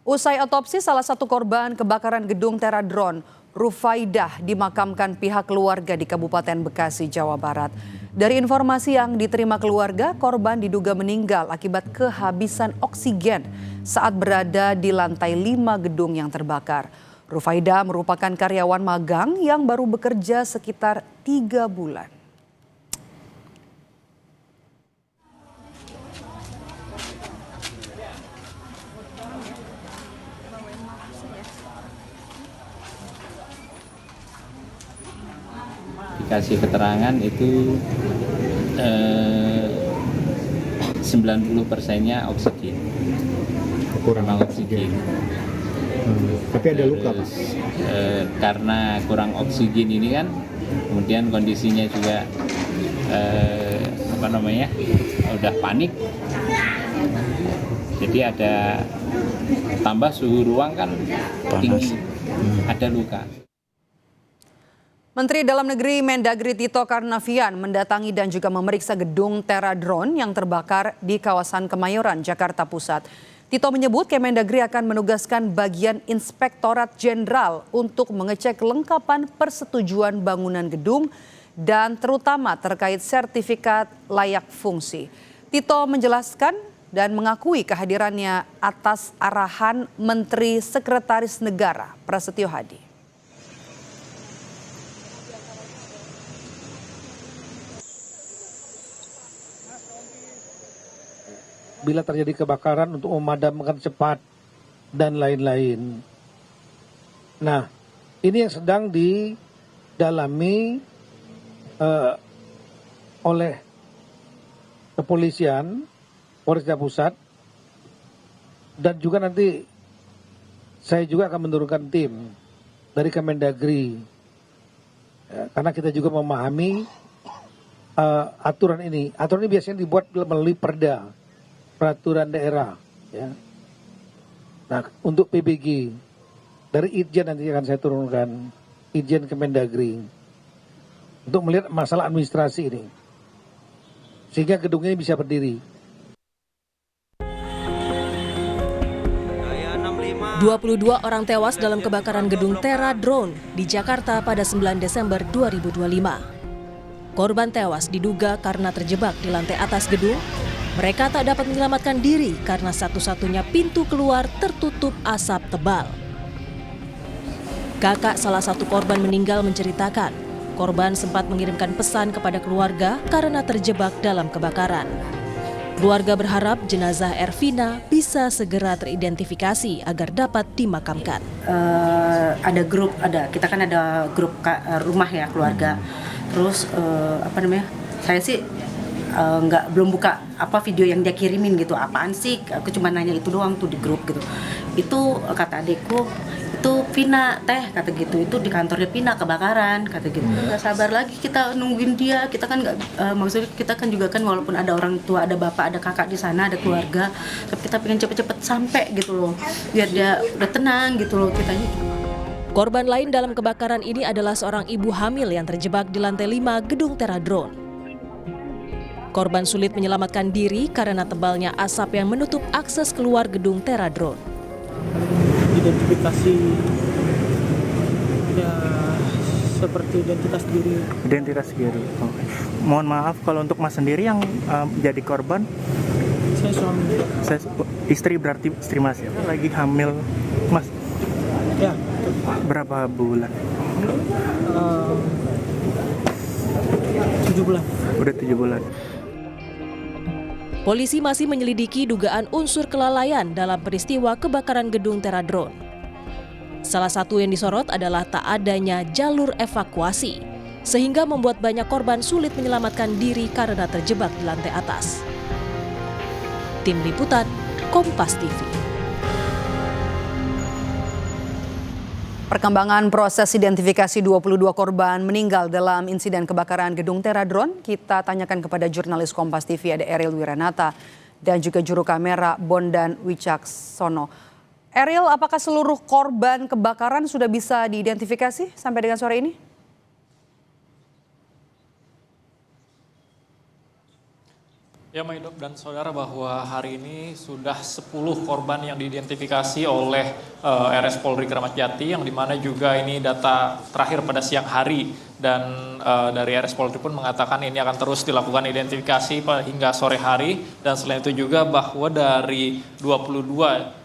Usai otopsi, salah satu korban kebakaran gedung Teradron, Rufaidah, dimakamkan pihak keluarga di Kabupaten Bekasi, Jawa Barat. Dari informasi yang diterima keluarga, korban diduga meninggal akibat kehabisan oksigen saat berada di lantai 5 gedung yang terbakar. Rufaidah merupakan karyawan magang yang baru bekerja sekitar 3 bulan. Dikasih keterangan itu 90%-nya oksigen, kurang oksigen. Tapi ada luka, Pak? Karena kurang oksigen ini kan, kemudian kondisinya juga udah panik. Jadi ada tambah suhu ruang kan tinggi, ada luka. Menteri Dalam Negeri Mendagri Tito Karnavian mendatangi dan juga memeriksa gedung Teradron yang terbakar di kawasan Kemayoran, Jakarta Pusat. Tito menyebut Kemendagri akan menugaskan bagian Inspektorat Jenderal untuk mengecek kelengkapan persetujuan bangunan gedung dan terutama terkait sertifikat layak fungsi. Tito menjelaskan dan mengakui kehadirannya atas arahan Menteri Sekretaris Negara Prasetyo Hadi. Bila terjadi kebakaran untuk memadamkan cepat dan lain-lain. Nah, ini yang sedang didalami oleh kepolisian, Polres Jakarta Pusat, dan juga nanti saya juga akan menurunkan tim dari Kemendagri, karena kita juga memahami aturan ini. Aturan ini biasanya dibuat melalui peraturan daerah, ya. Nah, untuk PBG dari Itjen nanti akan saya turunkan, Itjen Kemendagri, untuk melihat masalah administrasi ini, sehingga gedungnya bisa berdiri. 22 orang tewas dalam kebakaran gedung Teradron di Jakarta pada 9 Desember 2025. Korban tewas diduga karena terjebak di lantai atas gedung. Mereka tak dapat menyelamatkan diri karena satu-satunya pintu keluar tertutup asap tebal. Kakak salah satu korban meninggal menceritakan, korban sempat mengirimkan pesan kepada keluarga karena terjebak dalam kebakaran. Keluarga berharap jenazah Ervina bisa segera teridentifikasi agar dapat dimakamkan. Kita kan ada grup rumah ya keluarga. Terus saya sih belum buka video yang dia kirimin gitu, apaan sih, aku cuma nanya itu doang tuh di grup gitu. Itu kata adekku, itu Vina teh kata gitu, itu di kantornya Vina kebakaran kata gitu. Nggak sabar lagi kita nungguin dia, kita kan maksudnya kita kan juga kan walaupun ada orang tua, ada bapak, ada kakak di sana, ada keluarga, tapi kita pengen cepet-cepet sampai gitu loh, biar dia udah tenang gitu loh kitanya. Korban lain dalam kebakaran ini adalah seorang ibu hamil yang terjebak di lantai 5 gedung Teradron. Korban sulit menyelamatkan diri karena tebalnya asap yang menutup akses keluar gedung Teradron. Identifikasi ya seperti identitas diri. Identitas diri. Okay. Mohon maaf kalau untuk Mas sendiri yang jadi korban. Saya suami. Saya istri, berarti istri Mas ya. Lagi hamil Mas. Ya. Berapa bulan? 7 bulan. Udah 7 bulan. Polisi masih menyelidiki dugaan unsur kelalaian dalam peristiwa kebakaran gedung Teradron. Salah satu yang disorot adalah tak adanya jalur evakuasi, sehingga membuat banyak korban sulit menyelamatkan diri karena terjebak di lantai atas. Tim Liputan, Kompas TV. Perkembangan proses identifikasi 22 korban meninggal dalam insiden kebakaran gedung Teradron kita tanyakan kepada jurnalis Kompas TV ada Eril Wiranata dan juga juru kamera Bondan Wicaksono. Eril, apakah seluruh korban kebakaran sudah bisa diidentifikasi sampai dengan sore ini? Ya, Maidop dan saudara, bahwa hari ini sudah 10 korban yang diidentifikasi oleh RS Polri Kramat Jati, yang dimana juga ini data terakhir pada siang hari, dan dari RS Polri pun mengatakan ini akan terus dilakukan identifikasi hingga sore hari. Dan selain itu juga bahwa dari 22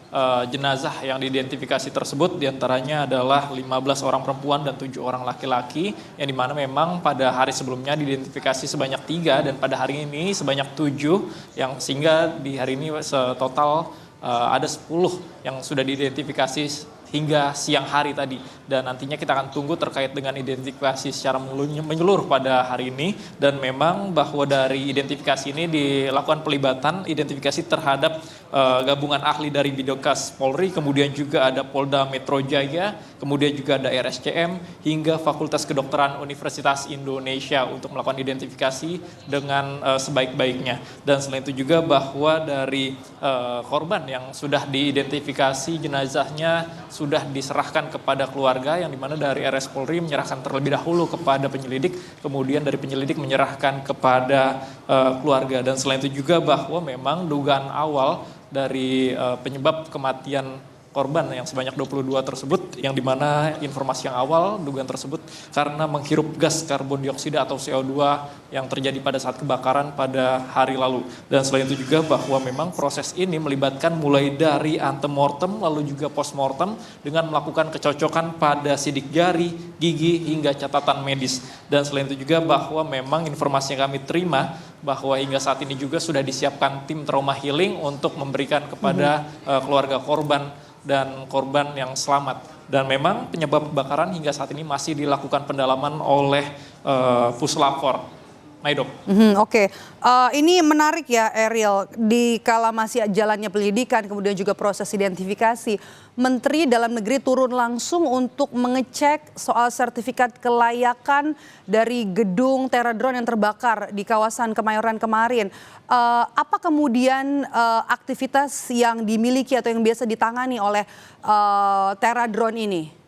jenazah yang diidentifikasi tersebut diantaranya adalah 15 orang perempuan dan 7 orang laki-laki, yang dimana memang pada hari sebelumnya diidentifikasi sebanyak 3 dan pada hari ini sebanyak 7, yang sehingga di hari ini total ada 10 yang sudah diidentifikasi hingga siang hari tadi. Dan nantinya kita akan tunggu terkait dengan identifikasi secara menyeluruh pada hari ini. Dan memang bahwa dari identifikasi ini dilakukan pelibatan identifikasi terhadap gabungan ahli dari Bidokas Polri, kemudian juga ada Polda Metro Jaya, kemudian juga ada RSCM, hingga Fakultas Kedokteran Universitas Indonesia untuk melakukan identifikasi dengan sebaik-baiknya. Dan selain itu juga bahwa dari korban yang sudah diidentifikasi, jenazahnya sudah diserahkan kepada keluarga, yang dimana dari RS Polri menyerahkan terlebih dahulu kepada penyelidik, kemudian dari penyelidik menyerahkan kepada keluarga. Dan selain itu juga bahwa memang dugaan awal dari penyebab kematian korban yang sebanyak 22 tersebut, yang dimana informasi yang awal dugaan tersebut karena menghirup gas karbon dioksida atau CO2 yang terjadi pada saat kebakaran pada hari lalu. Dan selain itu juga bahwa memang proses ini melibatkan mulai dari antemortem lalu juga postmortem dengan melakukan kecocokan pada sidik jari, gigi, hingga catatan medis. Dan selain itu juga bahwa memang informasi yang kami terima bahwa hingga saat ini juga sudah disiapkan tim trauma healing untuk memberikan kepada keluarga korban dan korban yang selamat. Dan memang penyebab kebakaran hingga saat ini masih dilakukan pendalaman oleh Puslapfor. Maidop. Oke. Ini menarik ya Ariel, di kala masih jalannya penyelidikan kemudian juga proses identifikasi, Menteri Dalam Negeri turun langsung untuk mengecek soal sertifikat kelayakan dari gedung Teradron yang terbakar di kawasan Kemayoran kemarin. Apa kemudian aktivitas yang dimiliki atau yang biasa ditangani oleh Teradron ini?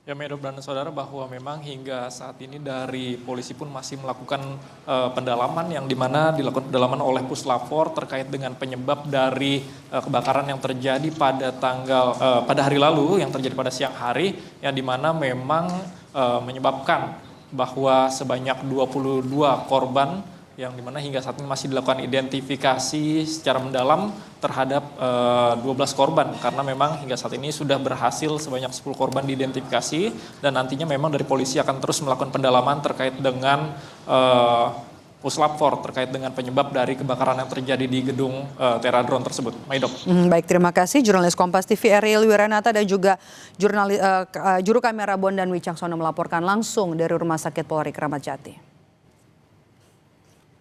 Ya, Maidop dan saudara, bahwa memang hingga saat ini dari polisi pun masih melakukan pendalaman, yang dimana dilakukan pendalaman oleh Puslapfor terkait dengan penyebab dari kebakaran yang terjadi pada hari lalu, yang terjadi pada siang hari, yang dimana memang menyebabkan bahwa sebanyak 22 korban, yang dimana hingga saat ini masih dilakukan identifikasi secara mendalam terhadap 12 korban, karena memang hingga saat ini sudah berhasil sebanyak 10 korban diidentifikasi, dan nantinya memang dari polisi akan terus melakukan pendalaman terkait dengan Puslapfor terkait dengan penyebab dari kebakaran yang terjadi di gedung Teradron tersebut. Maidop. Baik, terima kasih jurnalis Kompas TV Ariel Wiranata dan juga juru kamera Bondan Wicaksono melaporkan langsung dari Rumah Sakit Polri Kramat Jati.